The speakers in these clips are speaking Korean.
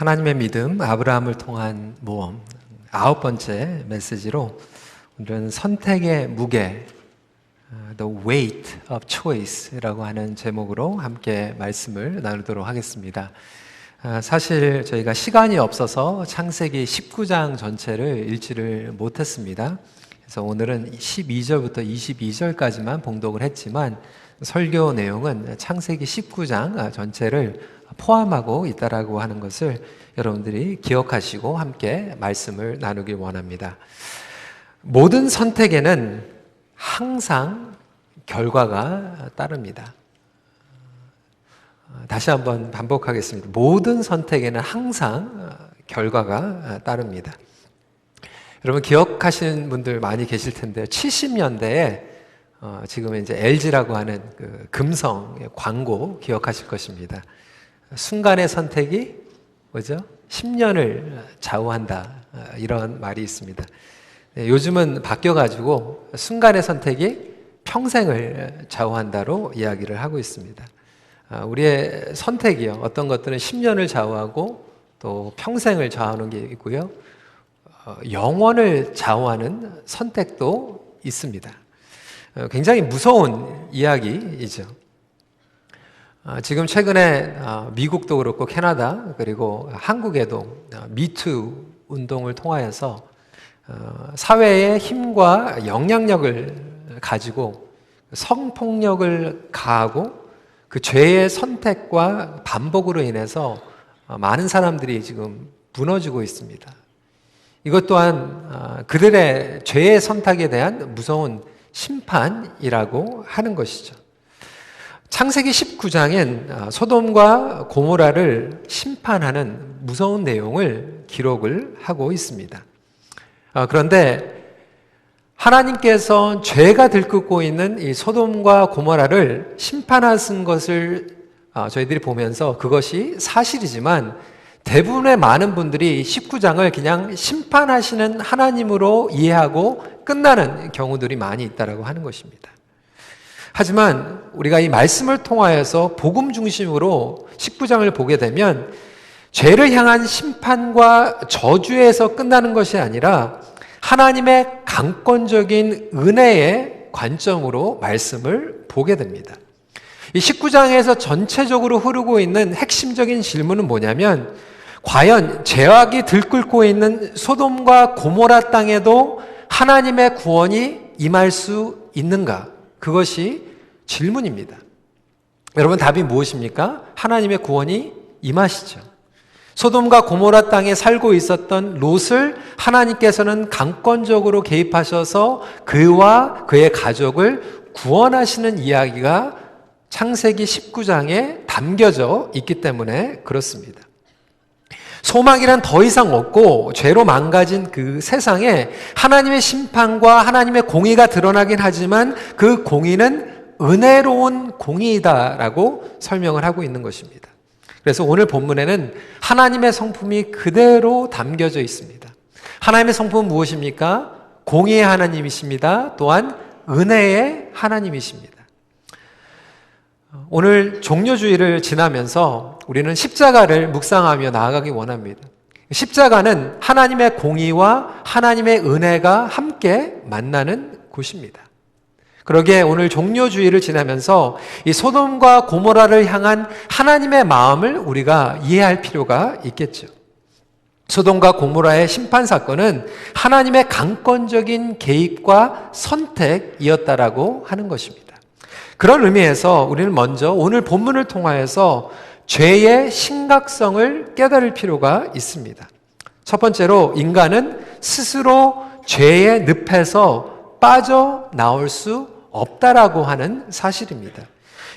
하나님의 믿음, 아브라함을 통한 모험 9번째 메시지로 오늘은 선택의 무게, The Weight of Choice라고 하는 제목으로 함께 말씀을 나누도록 하겠습니다. 사실 저희가 시간이 없어서 창세기 19장 전체를 읽지를 못했습니다. 그래서 오늘은 12절부터 22절까지만 봉독을 했지만 설교 내용은 창세기 19장 전체를 포함하고 있다라고 하는 것을 여러분들이 기억하시고 함께 말씀을 나누기 원합니다. 모든 선택에는 항상 결과가 따릅니다. 다시 한번 반복하겠습니다. 모든 선택에는 항상 결과가 따릅니다. 여러분 기억하시는 분들 많이 계실 텐데요. 70년대에 지금 이제 LG라고 하는 그 금성 광고 기억하실 것입니다. 순간의 선택이 뭐죠? 10년을 좌우한다, 이런 말이 있습니다. 요즘은 바뀌어가지고 순간의 선택이 평생을 좌우한다로 이야기를 하고 있습니다. 우리의 선택이요, 어떤 것들은 10년을 좌우하고 또 평생을 좌우하는 게 있고요, 영원을 좌우하는 선택도 있습니다. 굉장히 무서운 이야기이죠. 지금 최근에 미국도 그렇고 캐나다 그리고 한국에도 미투 운동을 통하여서 사회의 힘과 영향력을 가지고 성폭력을 가하고 그 죄의 선택과 반복으로 인해서 많은 사람들이 지금 무너지고 있습니다. 이것 또한 그들의 죄의 선택에 대한 무서운 심판이라고 하는 것이죠. 창세기 19장엔 소돔과 고모라를 심판하는 무서운 내용을 기록을 하고 있습니다. 그런데 하나님께서 죄가 들끓고 있는 이 소돔과 고모라를 심판하신 것을 저희들이 보면서 그것이 사실이지만 대부분의 많은 분들이 19장을 그냥 심판하시는 하나님으로 이해하고 끝나는 경우들이 많이 있다고 하는 것입니다. 하지만 우리가 이 말씀을 통하여서 복음 중심으로 19장을 보게 되면 죄를 향한 심판과 저주에서 끝나는 것이 아니라 하나님의 강권적인 은혜의 관점으로 말씀을 보게 됩니다. 이 19장에서 전체적으로 흐르고 있는 핵심적인 질문은 뭐냐면, 과연 죄악이 들끓고 있는 소돔과 고모라 땅에도 하나님의 구원이 임할 수 있는가? 그것이 질문입니다. 여러분, 답이 무엇입니까? 하나님의 구원이 임하시죠. 소돔과 고모라 땅에 살고 있었던 롯을 하나님께서는 강권적으로 개입하셔서 그와 그의 가족을 구원하시는 이야기가 창세기 19장에 담겨져 있기 때문에 그렇습니다. 소망이란 더 이상 없고 죄로 망가진 그 세상에 하나님의 심판과 하나님의 공의가 드러나긴 하지만 그 공의는 은혜로운 공의이다라고 설명을 하고 있는 것입니다. 그래서 오늘 본문에는 하나님의 성품이 그대로 담겨져 있습니다. 하나님의 성품은 무엇입니까? 공의의 하나님이십니다. 또한 은혜의 하나님이십니다. 오늘 종료주일을 지나면서 우리는 십자가를 묵상하며 나아가기 원합니다. 십자가는 하나님의 공의와 하나님의 은혜가 함께 만나는 곳입니다. 그러기에 오늘 종료주일을 지나면서 이 소돔과 고모라를 향한 하나님의 마음을 우리가 이해할 필요가 있겠죠. 소돔과 고모라의 심판 사건은 하나님의 강권적인 개입과 선택이었다라고 하는 것입니다. 그런 의미에서 우리는 먼저 오늘 본문을 통하여서 죄의 심각성을 깨달을 필요가 있습니다. 첫 번째로 인간은 스스로 죄의 늪에서 빠져나올 수 없다라고 하는 사실입니다.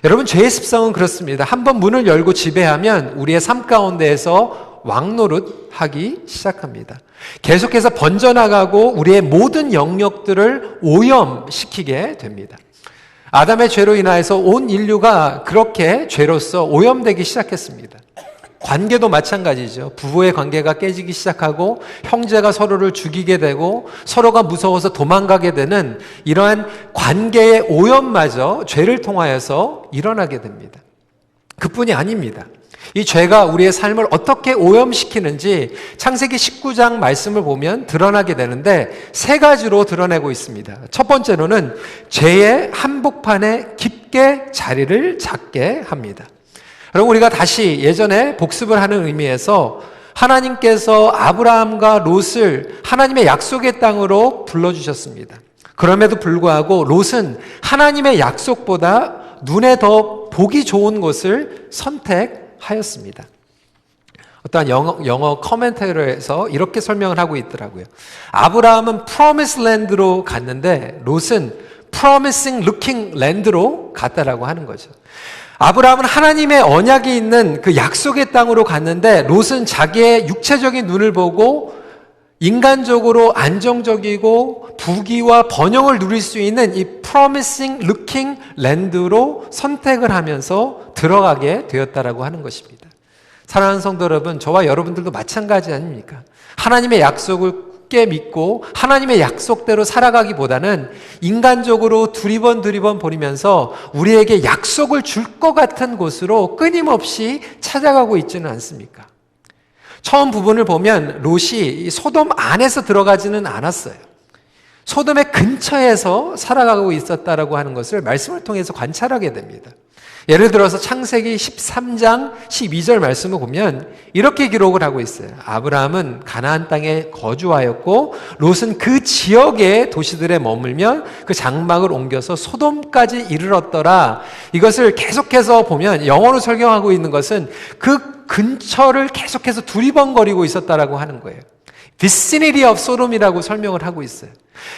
여러분, 죄의 습성은 그렇습니다. 한번 문을 열고 지배하면 우리의 삶 가운데에서 왕노릇하기 시작합니다. 계속해서 번져나가고 우리의 모든 영역들을 오염시키게 됩니다. 아담의 죄로 인하여서 온 인류가 그렇게 죄로서 오염되기 시작했습니다. 관계도 마찬가지죠. 부부의 관계가 깨지기 시작하고 형제가 서로를 죽이게 되고 서로가 무서워서 도망가게 되는 이러한 관계의 오염마저 죄를 통하여서 일어나게 됩니다. 그뿐이 아닙니다. 이 죄가 우리의 삶을 어떻게 오염시키는지 창세기 19장 말씀을 보면 드러나게 되는데 세 가지로 드러내고 있습니다. 첫 번째로는 죄의 한복판에 깊게 자리를 잡게 합니다. 여러분, 우리가 다시 예전에 복습을 하는 의미에서 하나님께서 아브라함과 롯을 하나님의 약속의 땅으로 불러주셨습니다. 그럼에도 불구하고 롯은 하나님의 약속보다 눈에 더 보기 좋은 곳을 선택하였습니다. 어떠한 영어 커멘터리에서 이렇게 설명을 하고 있더라고요. 아브라함은 Promised Land로 갔는데 롯은 Promising Looking Land로 갔다라고 하는 거죠. 아브라함은 하나님의 언약이 있는 그 약속의 땅으로 갔는데 롯은 자기의 육체적인 눈을 보고 인간적으로 안정적이고 부귀와 번영을 누릴 수 있는 이 promising looking land로 선택을 하면서 들어가게 되었다라고 하는 것입니다. 사랑하는 성도 여러분, 저와 여러분들도 마찬가지 아닙니까? 하나님의 약속을 굳게 믿고 하나님의 약속대로 살아가기보다는 인간적으로 두리번 버리면서 우리에게 약속을 줄 것 같은 곳으로 끊임없이 찾아가고 있지는 않습니까? 처음 부분을 보면 롯이 소돔 안에서 들어가지는 않았어요. 소돔의 근처에서 살아가고 있었다라고 하는 것을 말씀을 통해서 관찰하게 됩니다. 예를 들어서 창세기 13장 12절 말씀을 보면 이렇게 기록을 하고 있어요. 아브라함은 가나안 땅에 거주하였고 롯은 그 지역의 도시들에 머물며 그 장막을 옮겨서 소돔까지 이르렀더라. 이것을 계속해서 보면 영어로 설명하고 있는 것은 그 근처를 계속해서 두리번거리고 있었다라고 하는 거예요. vicinity of Sodom이라고 설명을 하고 있어요.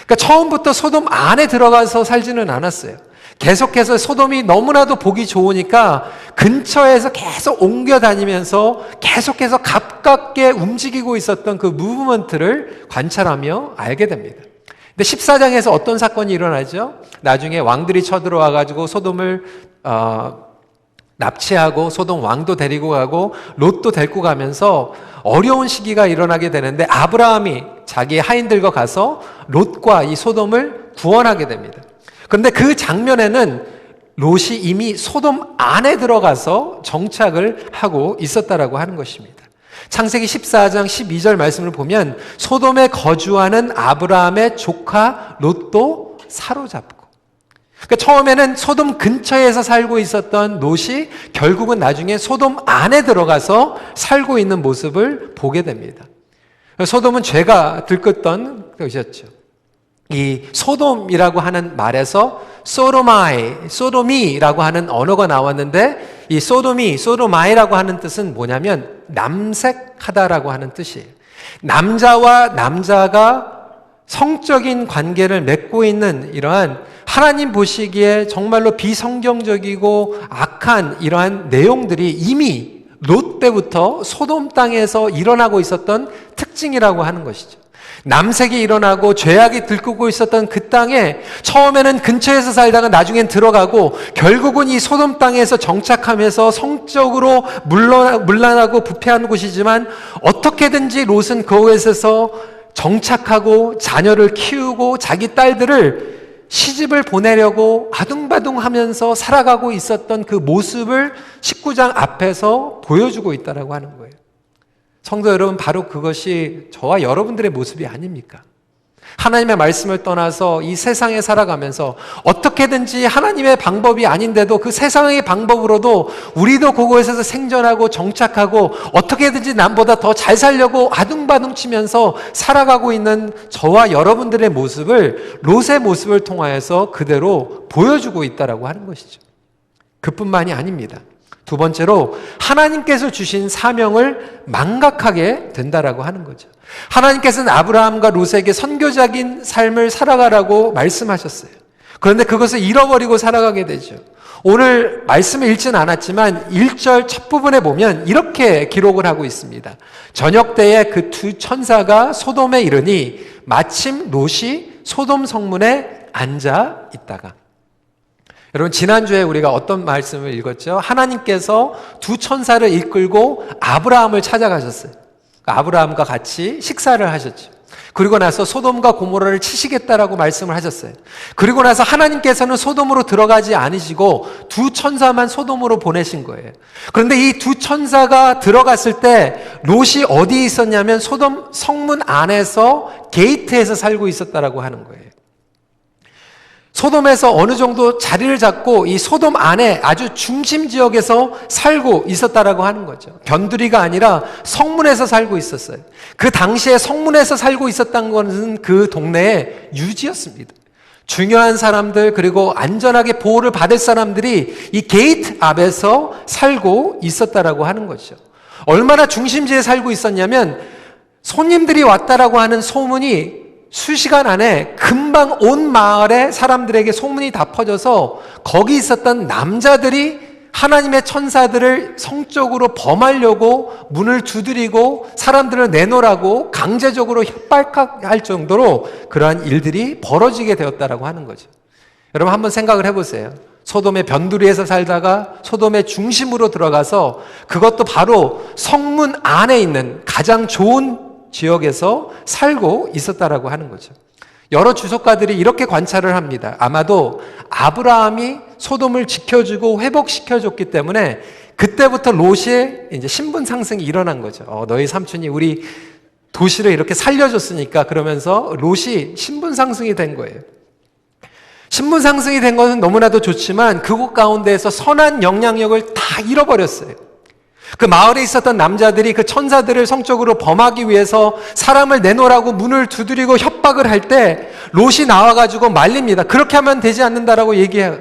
그러니까 처음부터 소돔 안에 들어가서 살지는 않았어요. 계속해서 소돔이 너무나도 보기 좋으니까 근처에서 계속 옮겨 다니면서 계속해서 가깝게 움직이고 있었던 그 무브먼트를 관찰하며 알게 됩니다. 근데 14장에서 어떤 사건이 일어나죠? 나중에 왕들이 쳐들어와 가지고 소돔을 납치하고 소돔 왕도 데리고 가고 롯도 데리고 가면서 어려운 시기가 일어나게 되는데 아브라함이 자기 하인들과 가서 롯과 이 소돔을 구원하게 됩니다. 그런데 그 장면에는 롯이 이미 소돔 안에 들어가서 정착을 하고 있었다라고 하는 것입니다. 창세기 14장 12절 말씀을 보면 소돔에 거주하는 아브라함의 조카 롯도 사로잡고, 그러니까 처음에는 소돔 근처에서 살고 있었던 롯이 결국은 나중에 소돔 안에 들어가서 살고 있는 모습을 보게 됩니다. 소돔은 죄가 들끓던 것이었죠. 이 소돔이라고 하는 말에서 소도미라고 하는 언어가 나왔는데 이 소도마이라고 하는 뜻은 뭐냐면 남색하다라고 하는 뜻이에요. 남자와 남자가 성적인 관계를 맺고 있는 이러한 하나님 보시기에 정말로 비성경적이고 악한 이러한 내용들이 이미 롯 때부터 소돔 땅에서 일어나고 있었던 특징이라고 하는 것이죠. 남색이 일어나고 죄악이 들끓고 있었던 그 땅에 처음에는 근처에서 살다가 나중엔 들어가고 결국은 이 소돔 땅에서 정착하면서 성적으로 문란하고 부패한 곳이지만 어떻게든지 롯은 그곳에서 정착하고 자녀를 키우고 자기 딸들을 시집을 보내려고 아둥바둥하면서 살아가고 있었던 그 모습을 19장 앞에서 보여주고 있다라고 하는 거예요. 성도 여러분, 바로 그것이 저와 여러분들의 모습이 아닙니까? 하나님의 말씀을 떠나서 이 세상에 살아가면서 어떻게든지 하나님의 방법이 아닌데도 그 세상의 방법으로도 우리도 그곳에서 생존하고 정착하고 어떻게든지 남보다 더 잘 살려고 아둥바둥 치면서 살아가고 있는 저와 여러분들의 모습을 롯의 모습을 통하여서 그대로 보여주고 있다라고 하는 것이죠. 그뿐만이 아닙니다. 두 번째로 하나님께서 주신 사명을 망각하게 된다라고 하는 거죠. 하나님께서는 아브라함과 롯에게 선교적인 삶을 살아가라고 말씀하셨어요. 그런데 그것을 잃어버리고 살아가게 되죠. 오늘 말씀을 읽지는 않았지만 1절 첫 부분에 보면 이렇게 기록을 하고 있습니다. 저녁 때에 그 두 천사가 소돔에 이르니 마침 롯이 소돔 성문에 앉아 있다가. 여러분, 지난주에 우리가 어떤 말씀을 읽었죠? 하나님께서 두 천사를 이끌고 아브라함을 찾아가셨어요. 아브라함과 같이 식사를 하셨죠. 그리고 나서 소돔과 고모라를 치시겠다라고 말씀을 하셨어요. 그리고 나서 하나님께서는 소돔으로 들어가지 않으시고 두 천사만 소돔으로 보내신 거예요. 그런데 이 두 천사가 들어갔을 때 롯이 어디에 있었냐면 소돔 성문 안에서 게이트에서 살고 있었다라고 하는 거예요. 소돔에서 어느 정도 자리를 잡고 이 소돔 안에 아주 중심 지역에서 살고 있었다라고 하는 거죠. 변두리가 아니라 성문에서 살고 있었어요. 그 당시에 성문에서 살고 있었다는 것은 그 동네의 유지였습니다. 중요한 사람들 그리고 안전하게 보호를 받을 사람들이 이 게이트 앞에서 살고 있었다라고 하는 거죠. 얼마나 중심지에 살고 있었냐면 손님들이 왔다라고 하는 소문이 수시간 안에 금방 온 마을의 사람들에게 소문이 다 퍼져서 거기 있었던 남자들이 하나님의 천사들을 성적으로 범하려고 문을 두드리고 사람들을 내놓으라고 강제적으로 협박할 정도로 그러한 일들이 벌어지게 되었다라고 하는 거죠. 여러분 한번 생각을 해보세요. 소돔의 변두리에서 살다가 소돔의 중심으로 들어가서 그것도 바로 성문 안에 있는 가장 좋은 지역에서 살고 있었다라고 하는 거죠. 여러 주석가들이 이렇게 관찰을 합니다. 아마도 아브라함이 소돔을 지켜주고 회복시켜줬기 때문에 그때부터 롯의 이제 신분 상승이 일어난 거죠. 너희 삼촌이 우리 도시를 이렇게 살려줬으니까 그러면서 롯이 신분 상승이 된 거예요. 신분 상승이 된 것은 너무나도 좋지만 그곳 가운데에서 선한 영향력을 다 잃어버렸어요. 그 마을에 있었던 남자들이 그 천사들을 성적으로 범하기 위해서 사람을 내놓으라고 문을 두드리고 협박을 할 때 롯이 나와가지고 말립니다. 그렇게 하면 되지 않는다라고 얘기해요.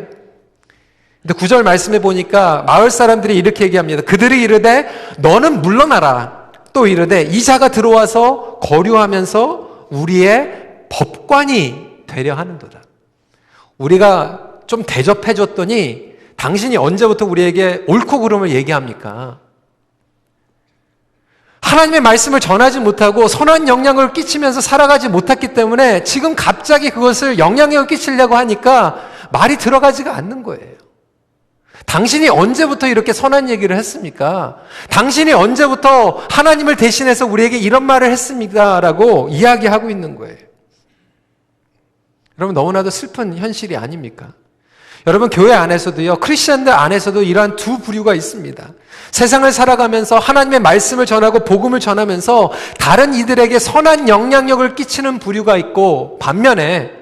근데 9절 말씀해 보니까 마을 사람들이 이렇게 얘기합니다. 그들이 이르되 너는 물러나라. 또 이르되 이 자가 들어와서 거류하면서 우리의 법관이 되려 하는도다. 우리가 좀 대접해 줬더니 당신이 언제부터 우리에게 옳고 그름을 얘기합니까? 하나님의 말씀을 전하지 못하고 선한 영향을 끼치면서 살아가지 못했기 때문에 지금 갑자기 그것을 영향력을 끼치려고 하니까 말이 들어가지가 않는 거예요. 당신이 언제부터 이렇게 선한 얘기를 했습니까? 당신이 언제부터 하나님을 대신해서 우리에게 이런 말을 했습니까? 라고 이야기하고 있는 거예요. 여러분 너무나도 슬픈 현실이 아닙니까? 여러분 교회 안에서도요, 크리스천들 안에서도 이러한 두 부류가 있습니다. 세상을 살아가면서 하나님의 말씀을 전하고 복음을 전하면서 다른 이들에게 선한 영향력을 끼치는 부류가 있고 반면에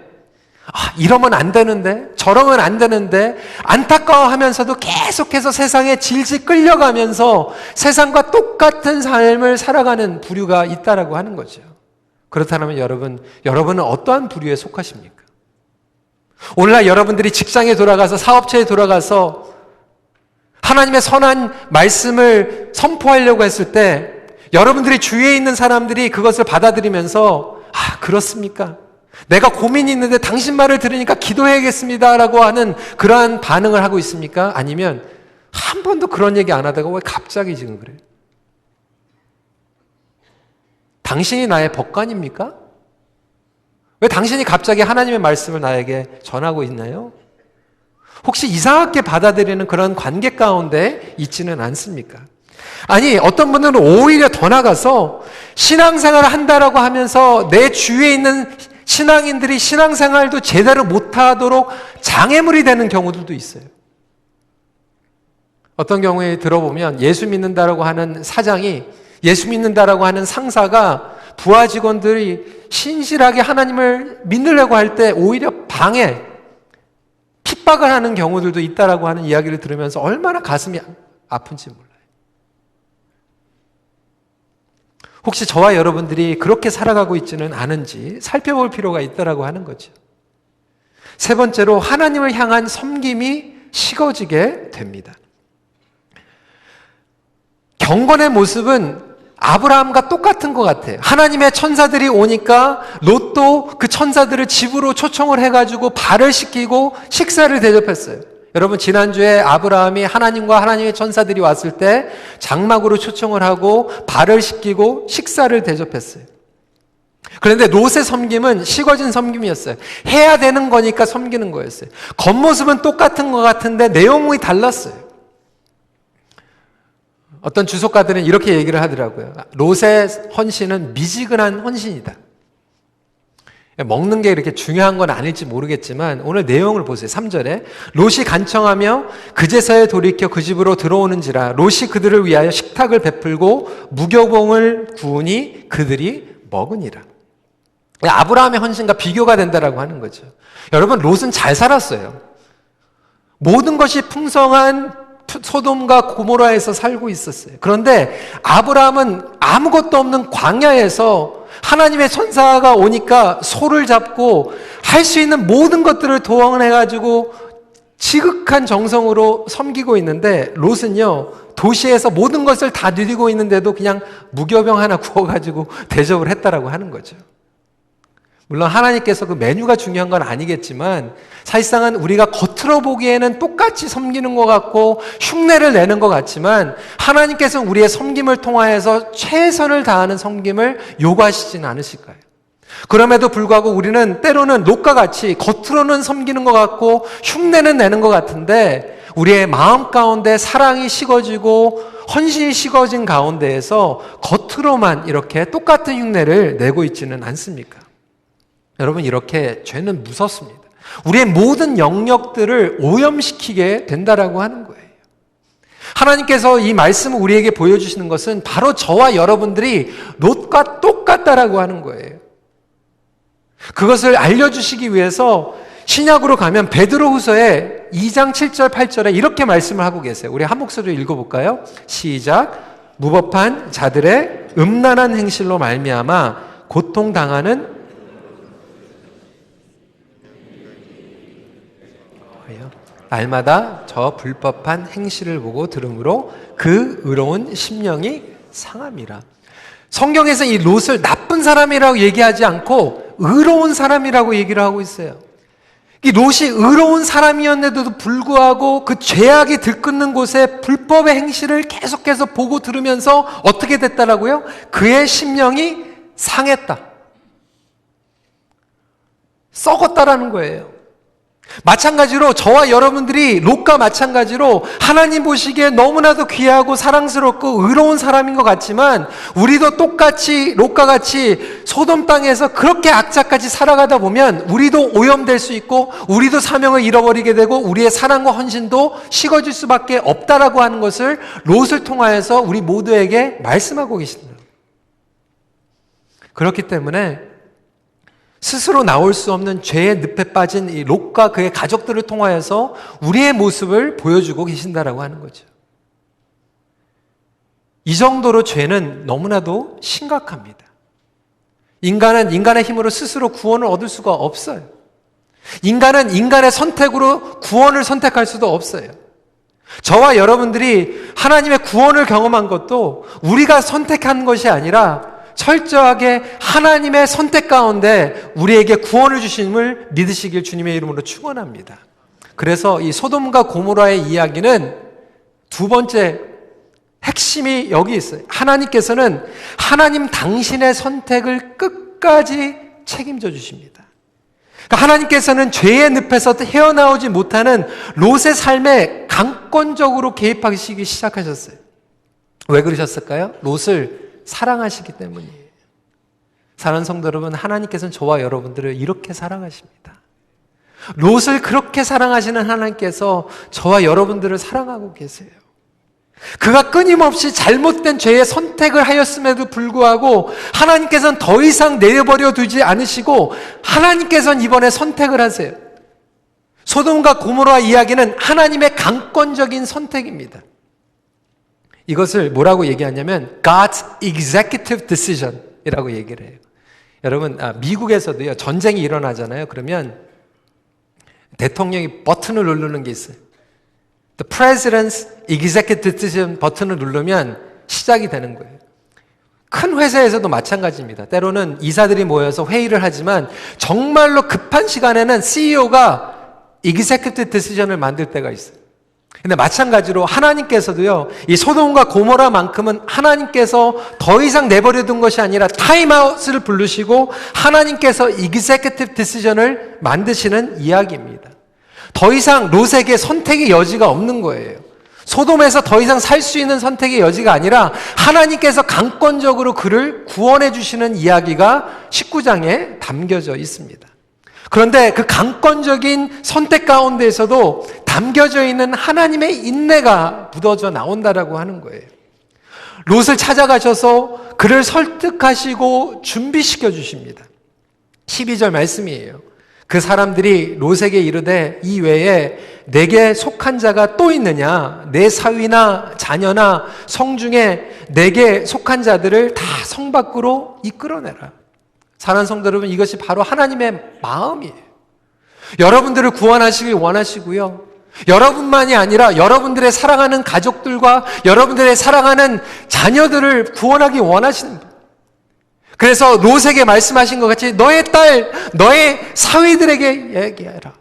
이러면 안 되는데 저러면 안 되는데 안타까워하면서도 계속해서 세상에 질질 끌려가면서 세상과 똑같은 삶을 살아가는 부류가 있다라고 하는 거죠. 그렇다면 여러분은 어떠한 부류에 속하십니까? 오늘날 여러분들이 직장에 돌아가서 사업체에 돌아가서 하나님의 선한 말씀을 선포하려고 했을 때 여러분들이 주위에 있는 사람들이 그것을 받아들이면서 그렇습니까? 내가 고민이 있는데 당신 말을 들으니까 기도해야겠습니다 라고 하는 그러한 반응을 하고 있습니까? 아니면 한 번도 그런 얘기 안 하다가 왜 갑자기 지금 그래요? 당신이 나의 법관입니까? 왜 당신이 갑자기 하나님의 말씀을 나에게 전하고 있나요? 혹시 이상하게 받아들이는 그런 관계 가운데 있지는 않습니까? 아니, 어떤 분들은 오히려 더 나가서 신앙생활을 한다라고 하면서 내 주위에 있는 신앙인들이 신앙생활도 제대로 못하도록 장애물이 되는 경우들도 있어요. 어떤 경우에 들어보면 예수 믿는다라고 하는 사장이, 예수 믿는다라고 하는 상사가 부하 직원들이 신실하게 하나님을 믿으려고 할 때 오히려 방해, 핍박을 하는 경우들도 있다라고 하는 이야기를 들으면서 얼마나 가슴이 아픈지 몰라요. 혹시 저와 여러분들이 그렇게 살아가고 있지는 않은지 살펴볼 필요가 있다라고 하는 거죠. 세 번째로 하나님을 향한 섬김이 식어지게 됩니다. 경건의 모습은 아브라함과 똑같은 것 같아요. 하나님의 천사들이 오니까 롯도 그 천사들을 집으로 초청을 해가지고 발을 씻기고 식사를 대접했어요. 여러분 지난주에 아브라함이 하나님과 하나님의 천사들이 왔을 때 장막으로 초청을 하고 발을 씻기고 식사를 대접했어요. 그런데 롯의 섬김은 식어진 섬김이었어요. 해야 되는 거니까 섬기는 거였어요. 겉모습은 똑같은 것 같은데 내용이 달랐어요. 어떤 주석가들은 이렇게 얘기를 하더라고요. 롯의 헌신은 미지근한 헌신이다. 먹는 게 이렇게 중요한 건 아닐지 모르겠지만 오늘 내용을 보세요. 3절에 롯이 간청하며 그제서야 돌이켜 그 집으로 들어오는지라 롯이 그들을 위하여 식탁을 베풀고 무교봉을 구우니 그들이 먹으니라. 아브라함의 헌신과 비교가 된다라고 하는 거죠. 여러분, 롯은 잘 살았어요. 모든 것이 풍성한 소돔과 고모라에서 살고 있었어요. 그런데 아브라함은 아무것도 없는 광야에서 하나님의 천사가 오니까 소를 잡고 할 수 있는 모든 것들을 동원해가지고 지극한 정성으로 섬기고 있는데, 롯은요 도시에서 모든 것을 다 누리고 있는데도 그냥 무교병 하나 구워가지고 대접을 했다라고 하는 거죠. 물론 하나님께서 그 메뉴가 중요한 건 아니겠지만 사실상은 우리가 겉으로 보기에는 똑같이 섬기는 것 같고 흉내를 내는 것 같지만 하나님께서 우리의 섬김을 통하여서 최선을 다하는 섬김을 요구하시지는 않으실까요? 그럼에도 불구하고 우리는 때로는 롯과 같이 겉으로는 섬기는 것 같고 흉내는 내는 것 같은데 우리의 마음 가운데 사랑이 식어지고 헌신이 식어진 가운데에서 겉으로만 이렇게 똑같은 흉내를 내고 있지는 않습니까? 여러분, 이렇게 죄는 무섭습니다. 우리의 모든 영역들을 오염시키게 된다라고 하는 거예요. 하나님께서 이 말씀을 우리에게 보여주시는 것은 바로 저와 여러분들이 롯과 똑같다라고 하는 거예요. 그것을 알려주시기 위해서 신약으로 가면 베드로후서에 2장 7절 8절에 이렇게 말씀을 하고 계세요. 우리 한 목소리로 읽어볼까요? 시작. 무법한 자들의 음란한 행실로 말미암아 고통당하는 날마다 저 불법한 행실을 보고 들음으로 그 의로운 심령이 상함이라. 성경에서 이 롯을 나쁜 사람이라고 얘기하지 않고 의로운 사람이라고 얘기를 하고 있어요. 이 롯이 의로운 사람이었는데도 불구하고 그 죄악이 들끓는 곳에 불법의 행실을 계속해서 보고 들으면서 어떻게 됐다라고요? 그의 심령이 상했다. 썩었다라는 거예요. 마찬가지로 저와 여러분들이 롯과 마찬가지로 하나님 보시기에 너무나도 귀하고 사랑스럽고 의로운 사람인 것 같지만 우리도 똑같이 롯과 같이 소돔 땅에서 그렇게 악착같이 살아가다 보면 우리도 오염될 수 있고 우리도 사명을 잃어버리게 되고 우리의 사랑과 헌신도 식어질 수밖에 없다라고 하는 것을 롯을 통하여서 우리 모두에게 말씀하고 계십니다. 그렇기 때문에 스스로 나올 수 없는 죄의 늪에 빠진 이 롯과 그의 가족들을 통하여서 우리의 모습을 보여주고 계신다라고 하는 거죠. 이 정도로 죄는 너무나도 심각합니다. 인간은 인간의 힘으로 스스로 구원을 얻을 수가 없어요. 인간은 인간의 선택으로 구원을 선택할 수도 없어요. 저와 여러분들이 하나님의 구원을 경험한 것도 우리가 선택한 것이 아니라 철저하게 하나님의 선택 가운데 우리에게 구원을 주심을 믿으시길 주님의 이름으로 축원합니다. 그래서 이 소돔과 고모라의 이야기는 두 번째 핵심이 여기 있어요. 하나님께서는 하나님 당신의 선택을 끝까지 책임져 주십니다. 그러니까 하나님께서는 죄의 늪에서 헤어나오지 못하는 롯의 삶에 강권적으로 개입하시기 시작하셨어요. 왜 그러셨을까요? 롯을 사랑하시기 때문이에요. 사랑하는 성도 여러분, 하나님께서는 저와 여러분들을 이렇게 사랑하십니다. 롯을 그렇게 사랑하시는 하나님께서 저와 여러분들을 사랑하고 계세요. 그가 끊임없이 잘못된 죄의 선택을 하였음에도 불구하고 하나님께서는 더 이상 내버려 두지 않으시고 하나님께서는 이번에 선택을 하세요. 소돔과 고모라 이야기는 하나님의 강권적인 선택입니다. 이것을 뭐라고 얘기하냐면 God's executive decision 이라고 얘기를 해요. 여러분, 미국에서도요 전쟁이 일어나잖아요. 그러면 대통령이 버튼을 누르는 게 있어요. The President's executive decision 버튼을 누르면 시작이 되는 거예요. 큰 회사에서도 마찬가지입니다. 때로는 이사들이 모여서 회의를 하지만 정말로 급한 시간에는 CEO가 executive decision을 만들 때가 있어요. 근데 마찬가지로 하나님께서도요, 이 소돔과 고모라만큼은 하나님께서 더 이상 내버려둔 것이 아니라 타임아웃을 부르시고 하나님께서 executive decision을 만드시는 이야기입니다. 더 이상 롯에게 선택의 여지가 없는 거예요. 소돔에서 더 이상 살 수 있는 선택의 여지가 아니라 하나님께서 강권적으로 그를 구원해 주시는 이야기가 19장에 담겨져 있습니다. 그런데 그 강권적인 선택 가운데에서도 담겨져 있는 하나님의 인내가 묻어져 나온다라고 하는 거예요. 롯을 찾아가셔서 그를 설득하시고 준비시켜 주십니다. 12절 말씀이에요. 그 사람들이 롯에게 이르되 이 외에 내게 속한 자가 또 있느냐? 내 사위나 자녀나 성중에 내게 속한 자들을 다 성 밖으로 이끌어내라. 사랑하는 성도 여러분, 이것이 바로 하나님의 마음이에요. 여러분들을 구원하시길 원하시고요. 여러분만이 아니라 여러분들의 사랑하는 가족들과 여러분들의 사랑하는 자녀들을 구원하기 원하시는 분. 그래서 롯에게 말씀하신 것 같이 너의 딸, 너의 사위들에게 얘기해라.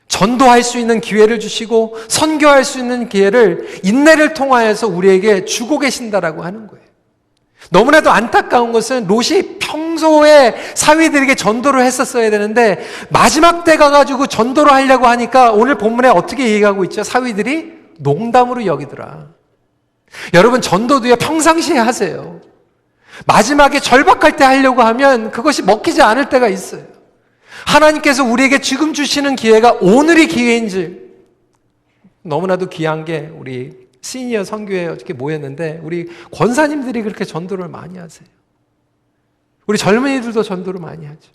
전도할 수 있는 기회를 주시고 선교할 수 있는 기회를 인내를 통하여서 우리에게 주고 계신다라고 하는 거예요. 너무나도 안타까운 것은 롯이 평소에 사위들에게 전도를 했었어야 되는데 마지막 때 가가지고 전도를 하려고 하니까 오늘 본문에 어떻게 얘기하고 있죠? 사위들이 농담으로 여기더라. 여러분, 전도도요 평상시에 하세요. 마지막에 절박할 때 하려고 하면 그것이 먹히지 않을 때가 있어요. 하나님께서 우리에게 지금 주시는 기회가 오늘이 기회인지, 너무나도 귀한 게 우리 시니어 선교회 어떻게 모였는데 우리 권사님들이 그렇게 전도를 많이 하세요. 우리 젊은이들도 전도를 많이 하죠.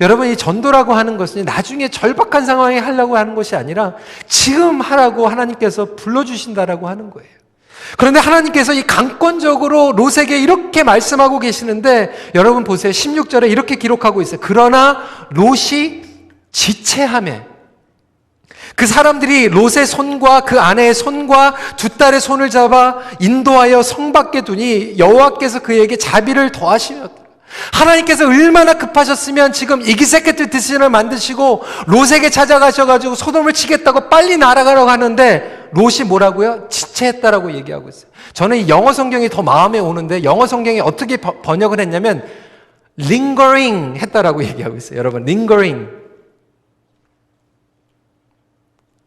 여러분, 이 전도라고 하는 것은 나중에 절박한 상황에 하려고 하는 것이 아니라 지금 하라고 하나님께서 불러주신다라고 하는 거예요. 그런데 하나님께서 이 강권적으로 롯에게 이렇게 말씀하고 계시는데 여러분 보세요. 16절에 이렇게 기록하고 있어요. 그러나 롯이 지체하매, 그 사람들이 롯의 손과 그 아내의 손과 두 딸의 손을 잡아 인도하여 성 밖에 두니 여호와께서 그에게 자비를 더하시었다. 하나님께서 얼마나 급하셨으면 지금 이기세케트 디시전을 만드시고 롯에게 찾아가셔가지고 소돔을 치겠다고 빨리 날아가라고 하는데 롯이 뭐라고요? 지체했다라고 얘기하고 있어요. 저는 이 영어 성경이 더 마음에 오는데 영어 성경이 어떻게 번역을 했냐면 lingering 했다라고 얘기하고 있어요. 여러분, lingering.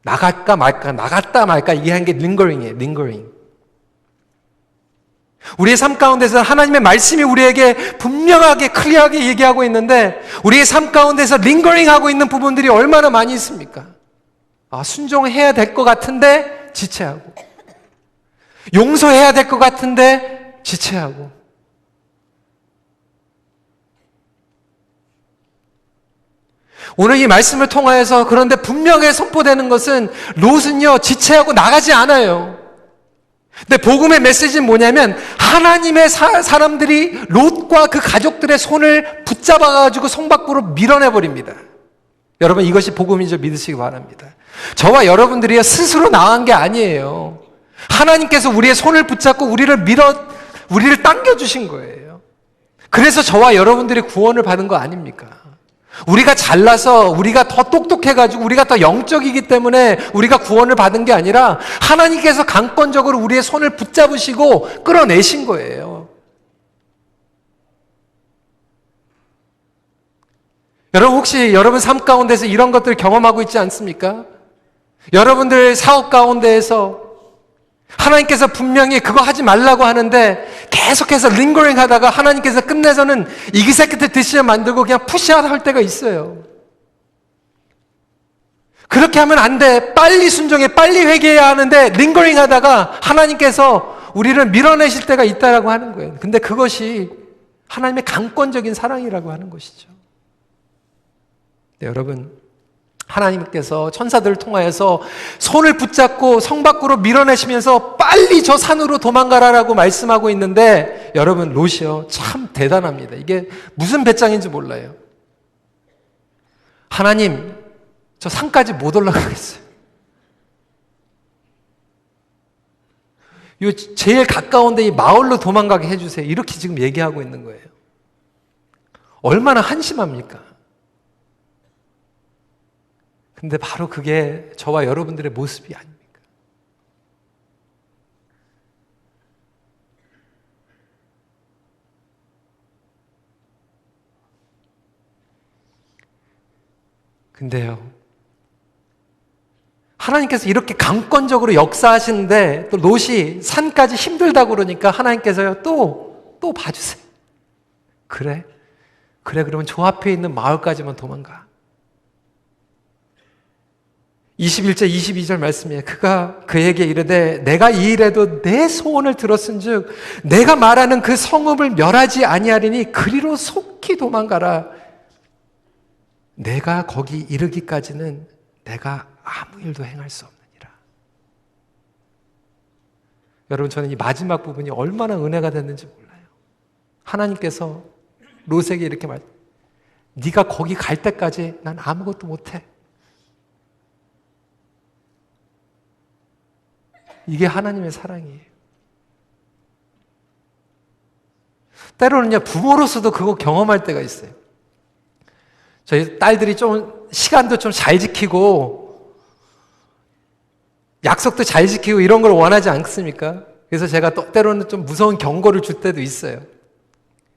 나갈까 말까, 나갔다 말까, 이게 한 게 lingering이에요. lingering. 우리의 삶 가운데서 하나님의 말씀이 우리에게 분명하게 클리어하게 얘기하고 있는데 우리의 삶 가운데서 lingering 하고 있는 부분들이 얼마나 많이 있습니까? 순종해야 될 것 같은데 지체하고, 용서해야 될 것 같은데 지체하고. 오늘 이 말씀을 통하여서 그런데 분명하게 선포되는 것은 롯은요 지체하고 나가지 않아요. 근데 복음의 메시지는 뭐냐면 하나님의 사람들이 롯과 그 가족들의 손을 붙잡아가지고 성 밖으로 밀어내버립니다. 여러분, 이것이 복음인 줄 믿으시기 바랍니다. 저와 여러분들이 스스로 나간 게 아니에요. 하나님께서 우리의 손을 붙잡고 우리를 당겨주신 거예요. 그래서 저와 여러분들이 구원을 받은 거 아닙니까? 우리가 잘나서 우리가 더 똑똑해가지고 우리가 더 영적이기 때문에 우리가 구원을 받은 게 아니라 하나님께서 강권적으로 우리의 손을 붙잡으시고 끌어내신 거예요. 여러분, 혹시 여러분 삶 가운데서 이런 것들을 경험하고 있지 않습니까? 여러분들 사업 가운데에서 하나님께서 분명히 그거 하지 말라고 하는데 계속해서 링거링 하다가 하나님께서 끝내서는 이기세키트 디시전 만들고 그냥 푸시아웃 할 때가 있어요. 그렇게 하면 안 돼. 빨리 순종해, 빨리 회개해야 하는데 링거링 하다가 하나님께서 우리를 밀어내실 때가 있다라고 하는 거예요. 근데 그것이 하나님의 강권적인 사랑이라고 하는 것이죠. 네, 여러분, 하나님께서 천사들을 통하여서 손을 붙잡고 성 밖으로 밀어내시면서 빨리 저 산으로 도망가라라고 말씀하고 있는데 여러분, 롯이요 참 대단합니다. 이게 무슨 배짱인지 몰라요. 하나님, 저 산까지 못 올라가겠어요. 요 제일 가까운데 이 마을로 도망가게 해주세요. 이렇게 지금 얘기하고 있는 거예요. 얼마나 한심합니까? 근데 바로 그게 저와 여러분들의 모습이 아닙니까? 근데요, 하나님께서 이렇게 강권적으로 역사하시는데 또 롯이 산까지 힘들다고 그러니까 하나님께서요 또 봐주세요. 그래 그러면 저 앞에 있는 마을까지만 도망가. 21절 22절 말씀이에요. 그가 그에게 이르되 내가 이 일에도 내 소원을 들었은즉 내가 말하는 그 성읍을 멸하지 아니하리니 그리로 속히 도망가라. 내가 거기 이르기까지는 내가 아무 일도 행할 수 없느니라. 여러분, 저는 이 마지막 부분이 얼마나 은혜가 됐는지 몰라요. 하나님께서 롯에게 이렇게 네가 거기 갈 때까지 난 아무것도 못해. 이게 하나님의 사랑이에요. 때로는요, 부모로서도 그거 경험할 때가 있어요. 저희 딸들이 좀 시간도 좀 잘 지키고 약속도 잘 지키고 이런 걸 원하지 않습니까? 그래서 제가 또 때로는 좀 무서운 경고를 줄 때도 있어요.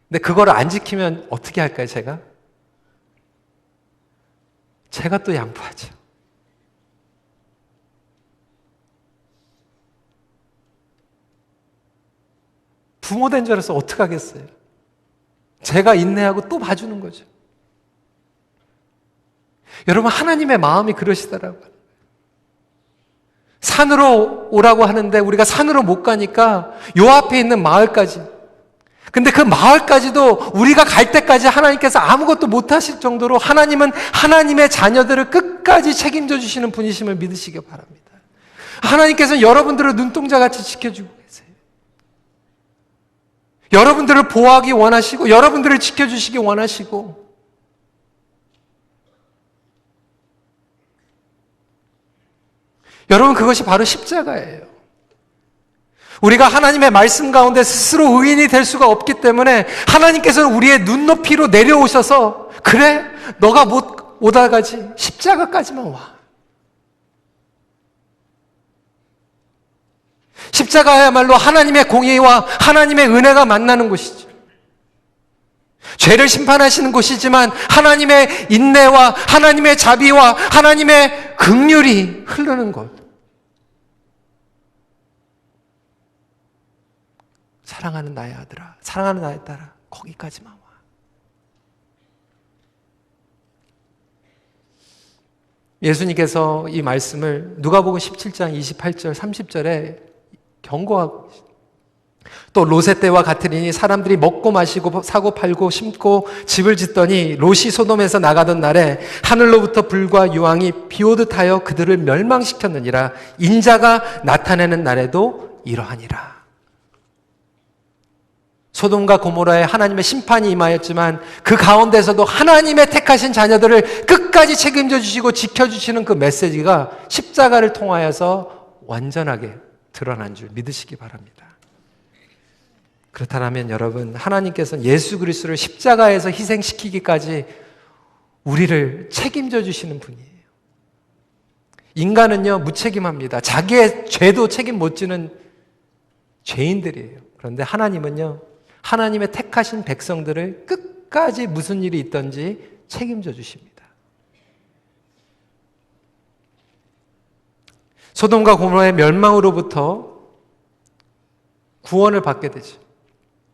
근데 그거를 안 지키면 어떻게 할까요, 제가? 제가 또 양보하죠. 부모 된 줄 알아서 어떡하겠어요? 제가 인내하고 또 봐주는 거죠. 여러분, 하나님의 마음이 그러시더라고요. 산으로 오라고 하는데 우리가 산으로 못 가니까 요 앞에 있는 마을까지. 근데 그 마을까지도 우리가 갈 때까지 하나님께서 아무것도 못 하실 정도로 하나님은 하나님의 자녀들을 끝까지 책임져 주시는 분이심을 믿으시기 바랍니다. 하나님께서는 여러분들을 눈동자같이 지켜주고 계세요. 여러분들을 보호하기 원하시고 여러분들을 지켜주시기 원하시고 여러분, 그것이 바로 십자가예요. 우리가 하나님의 말씀 가운데 스스로 의인이 될 수가 없기 때문에 하나님께서는 우리의 눈높이로 내려오셔서 그래, 너가 못 오다가지 십자가까지만 와. 십자가야말로 하나님의 공의와 하나님의 은혜가 만나는 곳이죠. 죄를 심판하시는 곳이지만 하나님의 인내와 하나님의 자비와 하나님의 긍휼이 흐르는 곳. 사랑하는 나의 아들아, 사랑하는 나의 딸아, 거기까지만 와. 예수님께서 이 말씀을 누가복음 17장 28절 30절에 경고하고 계십니다. 또 롯의 때와 같으리니 사람들이 먹고 마시고 사고 팔고 심고 집을 짓더니 롯이 소돔에서 나가던 날에 하늘로부터 불과 유황이 비오듯 하여 그들을 멸망시켰느니라. 인자가 나타내는 날에도 이러하니라. 소돔과 고모라에 하나님의 심판이 임하였지만 그 가운데서도 하나님의 택하신 자녀들을 끝까지 책임져 주시고 지켜주시는 그 메시지가 십자가를 통하여서 완전하게 드러난 줄 믿으시기 바랍니다. 그렇다면 여러분, 하나님께서는 예수 그리스도를 십자가에서 희생시키기까지 우리를 책임져 주시는 분이에요. 인간은요, 무책임합니다. 자기의 죄도 책임 못 지는 죄인들이에요. 그런데 하나님은요, 하나님의 택하신 백성들을 끝까지 무슨 일이 있든지 책임져 주십니다. 소돔과 고모라의 멸망으로부터 구원을 받게 되죠.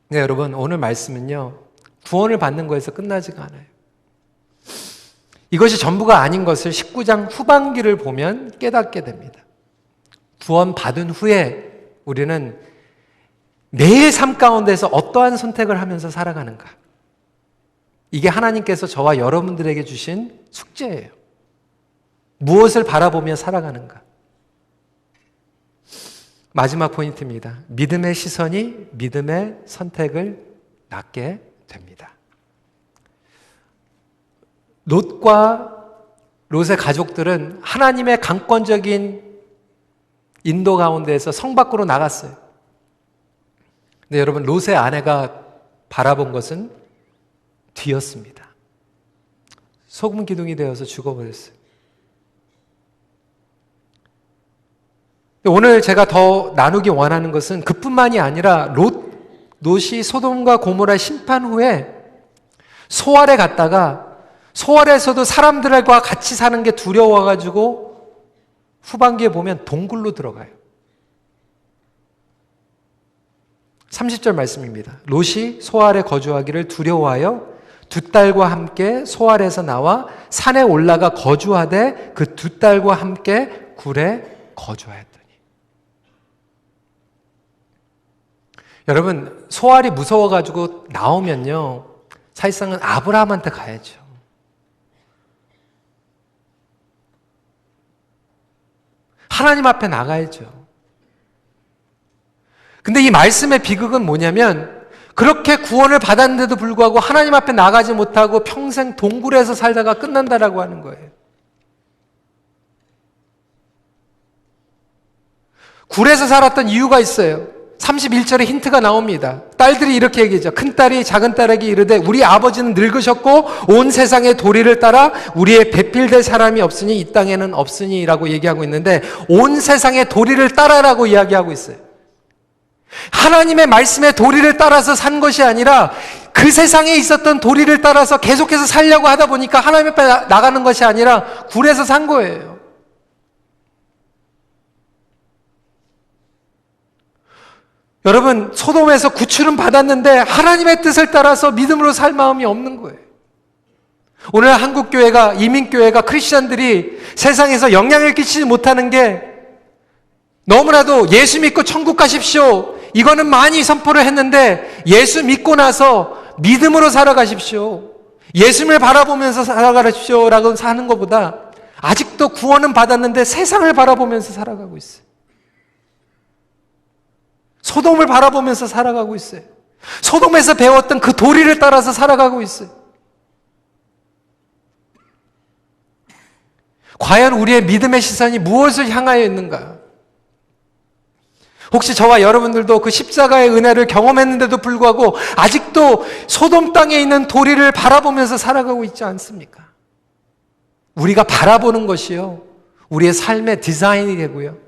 네, 여러분, 오늘 말씀은요, 구원을 받는 거에서 끝나지가 않아요. 이것이 전부가 아닌 것을 19장 후반기를 보면 깨닫게 됩니다. 구원 받은 후에 우리는 매일 삶 가운데서 어떠한 선택을 하면서 살아가는가? 이게 하나님께서 저와 여러분들에게 주신 숙제예요. 무엇을 바라보며 살아가는가? 마지막 포인트입니다. 믿음의 시선이 믿음의 선택을 낳게 됩니다. 롯과 롯의 가족들은 하나님의 강권적인 인도 가운데에서 성 밖으로 나갔어요. 근데 여러분, 롯의 아내가 바라본 것은 뒤였습니다. 소금 기둥이 되어서 죽어버렸어요. 오늘 제가 더 나누기 원하는 것은 그뿐만이 아니라 롯이 소돔과 고모라 심판 후에 소알에 갔다가 소알에서도 사람들과 같이 사는 게 두려워가지고 후반기에 보면 동굴로 들어가요. 30절 말씀입니다. 롯이 소알에 거주하기를 두려워하여 두 딸과 함께 소알에서 나와 산에 올라가 거주하되 그 두 딸과 함께 굴에 거주하였더니. 여러분, 소알이 무서워가지고 나오면요, 사실상은 아브라함한테 가야죠. 하나님 앞에 나가야죠. 근데 이 말씀의 비극은 뭐냐면, 그렇게 구원을 받았는데도 불구하고 하나님 앞에 나가지 못하고 평생 동굴에서 살다가 끝난다라고 하는 거예요. 굴에서 살았던 이유가 있어요. 31절에 힌트가 나옵니다. 딸들이 이렇게 얘기하죠. 큰딸이 작은딸에게 이르되 우리 아버지는 늙으셨고 온 세상의 도리를 따라 우리의 배필될 사람이 없으니 이 땅에는 없으니 라고 얘기하고 있는데, 온 세상의 도리를 따라라고 이야기하고 있어요. 하나님의 말씀의 도리를 따라서 산 것이 아니라 그 세상에 있었던 도리를 따라서 계속해서 살려고 하다 보니까 하나님 앞에 나가는 것이 아니라 굴에서 산 거예요. 여러분, 소돔에서 구출은 받았는데 하나님의 뜻을 따라서 믿음으로 살 마음이 없는 거예요. 오늘 한국교회가, 이민교회가, 크리스천들이 세상에서 영향을 끼치지 못하는 게 너무나도 예수 믿고 천국 가십시오, 이거는 많이 선포를 했는데 예수 믿고 나서 믿음으로 살아가십시오, 예수님을 바라보면서 살아가십시오 라고 사는 것보다 아직도 구원은 받았는데 세상을 바라보면서 살아가고 있어요. 소돔을 바라보면서 살아가고 있어요. 소돔에서 배웠던 그 도리를 따라서 살아가고 있어요. 과연 우리의 믿음의 시선이 무엇을 향하여 있는가? 혹시 저와 여러분들도 그 십자가의 은혜를 경험했는데도 불구하고 아직도 소돔 땅에 있는 도리를 바라보면서 살아가고 있지 않습니까? 우리가 바라보는 것이요, 우리의 삶의 디자인이 되고요,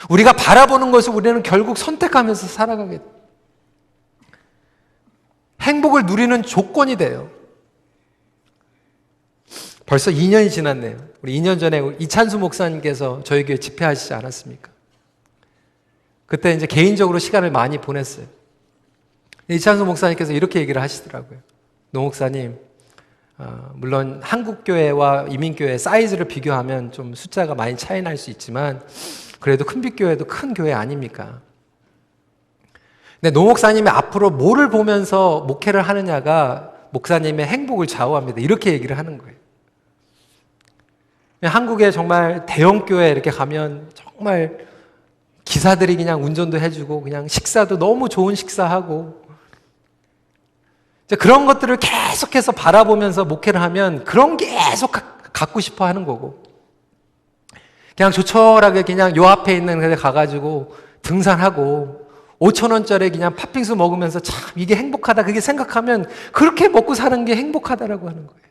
우리가 바라보는 것을 우리는 결국 선택하면서 살아가게 돼요. 행복을 누리는 조건이 돼요. 벌써 2년이 지났네요. 우리 2년 전에 이찬수 목사님께서 저희 교회 집회하시지 않았습니까? 그때 이제 개인적으로 시간을 많이 보냈어요. 이찬수 목사님께서 이렇게 얘기를 하시더라고요. 노 목사님, 물론 한국교회와 이민교회 사이즈를 비교하면 좀 숫자가 많이 차이 날 수 있지만 그래도 큰빛교회도 큰 교회 아닙니까? 근데 노 목사님이 앞으로 뭐를 보면서 목회를 하느냐가 목사님의 행복을 좌우합니다. 이렇게 얘기를 하는 거예요. 한국에 정말 대형교회 이렇게 가면 정말 기사들이 그냥 운전도 해주고 그냥 식사도 너무 좋은 식사하고 그런 것들을 계속해서 바라보면서 목회를 하면 그런 게 계속 갖고 싶어 하는 거고, 그냥 조촐하게 그냥 요 앞에 있는 데 가가지고 등산하고 5,000원짜리 그냥 팥빙수 먹으면서 참 이게 행복하다 그게 생각하면 그렇게 먹고 사는 게 행복하다라고 하는 거예요.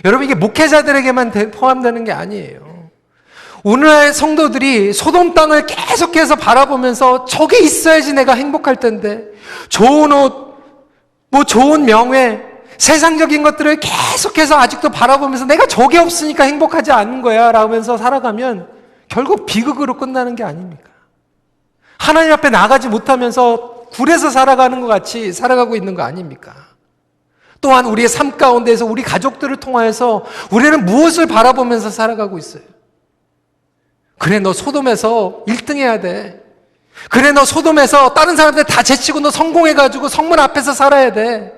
여러분, 이게 목회자들에게만 포함되는 게 아니에요. 오늘날 성도들이 소돔 땅을 계속해서 바라보면서 저게 있어야지 내가 행복할 텐데, 좋은 옷, 뭐 좋은 명예, 세상적인 것들을 계속해서 아직도 바라보면서 내가 저게 없으니까 행복하지 않은 거야 라면서 살아가면 결국 비극으로 끝나는 게 아닙니까? 하나님 앞에 나가지 못하면서 굴에서 살아가는 것 같이 살아가고 있는 거 아닙니까? 또한 우리의 삶 가운데에서 우리 가족들을 통하여서 우리는 무엇을 바라보면서 살아가고 있어요? 그래, 너 소돔에서 1등 해야 돼. 그래, 너 소돔에서 다른 사람들 다 제치고 너 성공해가지고 성문 앞에서 살아야 돼.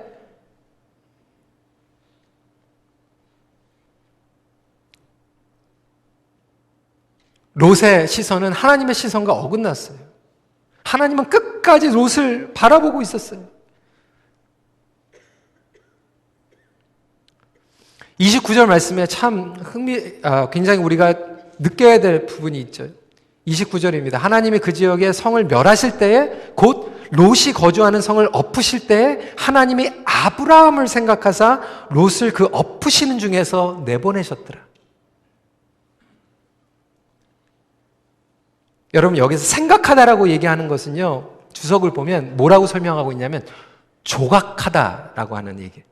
롯의 시선은 하나님의 시선과 어긋났어요. 하나님은 끝까지 롯을 바라보고 있었어요. 29절 말씀에 참 굉장히 우리가 느껴야 될 부분이 있죠. 29절입니다. 하나님이 그 지역에 성을 멸하실 때에 곧 롯이 거주하는 성을 엎으실 때에 하나님이 아브라함을 생각하사 롯을 그 엎으시는 중에서 내보내셨더라. 여러분, 여기서 생각하다라고 얘기하는 것은요, 주석을 보면 뭐라고 설명하고 있냐면 조각하다라고 하는 얘기.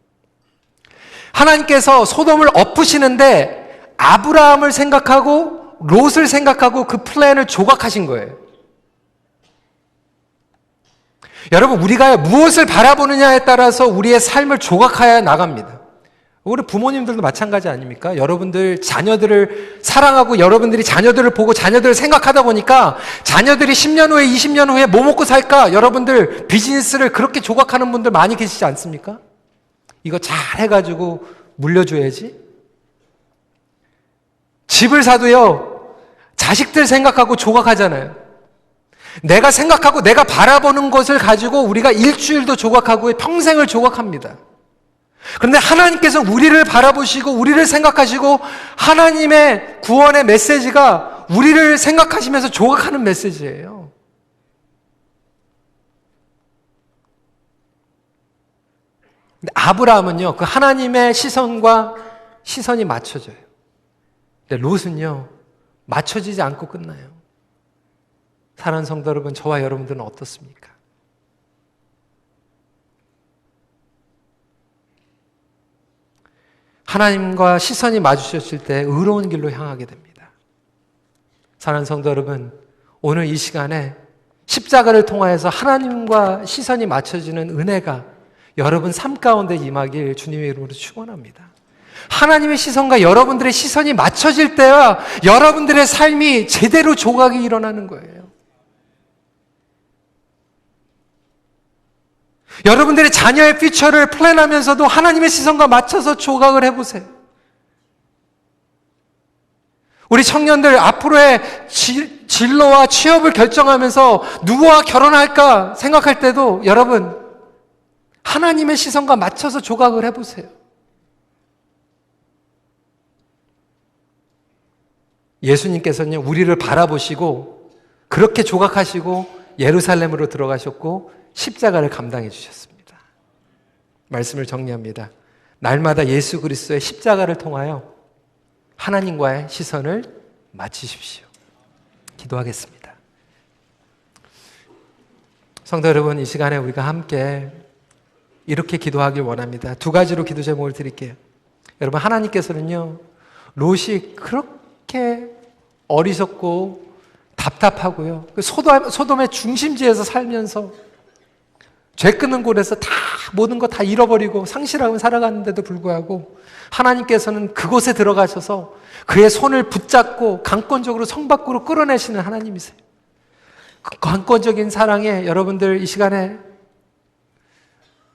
하나님께서 소돔을 엎으시는데 아브라함을 생각하고 롯을 생각하고 그 플랜을 조각하신 거예요. 여러분, 우리가 무엇을 바라보느냐에 따라서 우리의 삶을 조각하여 나갑니다. 우리 부모님들도 마찬가지 아닙니까? 여러분들 자녀들을 사랑하고 여러분들이 자녀들을 보고 자녀들을 생각하다 보니까 자녀들이 10년 후에 20년 후에 뭐 먹고 살까? 여러분들 비즈니스를 그렇게 조각하는 분들 많이 계시지 않습니까? 이거 잘 해가지고 물려줘야지. 집을 사도요, 자식들 생각하고 조각하잖아요. 내가 생각하고 내가 바라보는 것을 가지고 우리가 일주일도 조각하고 평생을 조각합니다. 그런데 하나님께서 우리를 바라보시고 우리를 생각하시고 하나님의 구원의 메시지가 우리를 생각하시면서 조각하는 메시지예요. 근데 아브라함은요, 그 하나님의 시선과 시선이 맞춰져요. 근데 롯은요, 맞춰지지 않고 끝나요. 사랑하는 성도 여러분, 저와 여러분들은 어떻습니까? 하나님과 시선이 마주쳤을 때 의로운 길로 향하게 됩니다. 사랑하는 성도 여러분, 오늘 이 시간에 십자가를 통하여서 하나님과 시선이 맞춰지는 은혜가 여러분 삶 가운데 임하길 주님의 이름으로 축원합니다. 하나님의 시선과 여러분들의 시선이 맞춰질 때야 여러분들의 삶이 제대로 조각이 일어나는 거예요. 여러분들의 자녀의 퓨처를 플랜하면서도 하나님의 시선과 맞춰서 조각을 해보세요. 우리 청년들 앞으로의 진로와 취업을 결정하면서 누구와 결혼할까 생각할 때도 여러분 하나님의 시선과 맞춰서 조각을 해보세요. 예수님께서는 우리를 바라보시고 그렇게 조각하시고 예루살렘으로 들어가셨고 십자가를 감당해 주셨습니다. 말씀을 정리합니다. 날마다 예수 그리스도의 십자가를 통하여 하나님과의 시선을 맞추십시오. 기도하겠습니다. 성도 여러분, 이 시간에 우리가 함께 이렇게 기도하길 원합니다. 두 가지로 기도 제목을 드릴게요. 여러분, 하나님께서는요, 롯이 그렇게 어리석고 답답하고요, 소돔의 중심지에서 살면서 죄 끊는 곳에서 다 모든 거 다 잃어버리고 상실하고 살아가는데도 불구하고 하나님께서는 그곳에 들어가셔서 그의 손을 붙잡고 강권적으로 성 밖으로 끌어내시는 하나님이세요. 그 강권적인 사랑에 여러분들 이 시간에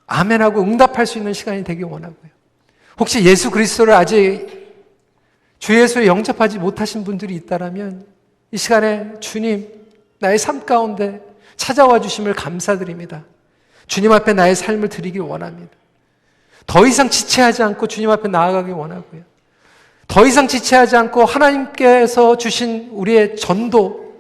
아멘하고 응답할 수 있는 시간이 되길 원하고요. 혹시 예수 그리스도를 아직 주 예수에 영접하지 못하신 분들이 있다면 이 시간에 주님, 나의 삶 가운데 찾아와 주심을 감사드립니다. 주님 앞에 나의 삶을 드리길 원합니다. 더 이상 지체하지 않고 주님 앞에 나아가길 원하고요. 더 이상 지체하지 않고 하나님께서 주신 우리의 전도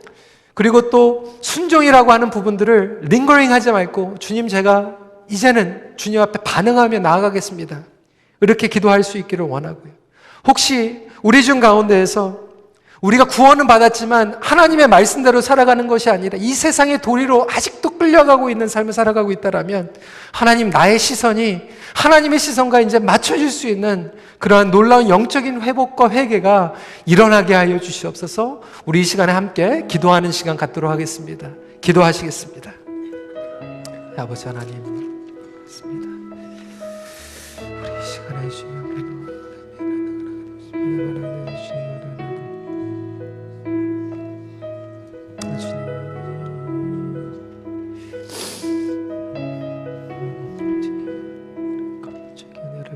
그리고 또 순종이라고 하는 부분들을 링거링 하지 말고 주님, 제가 이제는 주님 앞에 반응하며 나아가겠습니다. 이렇게 기도할 수 있기를 원하고요. 혹시 우리 중 가운데에서 우리가 구원은 받았지만 하나님의 말씀대로 살아가는 것이 아니라 이 세상의 도리로 아직도 끌려가고 있는 삶을 살아가고 있다면 하나님, 나의 시선이 하나님의 시선과 이제 맞춰질 수 있는 그러한 놀라운 영적인 회복과 회개가 일어나게 하여 주시옵소서. 우리 이 시간에 함께 기도하는 시간 갖도록 하겠습니다. 기도하시겠습니다. 아버지 하나님, 그렇습니다. 우리 이 시간에 주님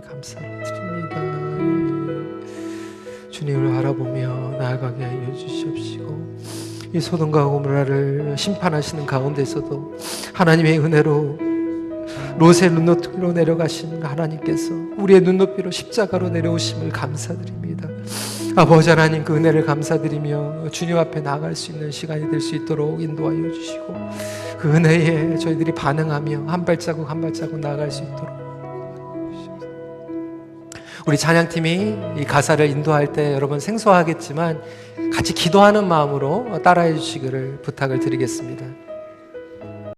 감사드립니다. 주님을 바라보며 나아가게 하여 주시옵시고 이 소돔과 고모라를 심판하시는 가운데서도 하나님의 은혜로 롯의 눈높이로 내려가신 하나님께서 우리의 눈높이로 십자가로 내려오심을 감사드립니다. 아버지 하나님, 그 은혜를 감사드리며 주님 앞에 나아갈 수 있는 시간이 될 수 있도록 인도하여 주시고 그 은혜에 저희들이 반응하며 한 발자국 한 발자국 나아갈 수 있도록 우리 찬양팀이 이 가사를 인도할 때 여러분 생소하겠지만 같이 기도하는 마음으로 따라해 주시기를 부탁을 드리겠습니다.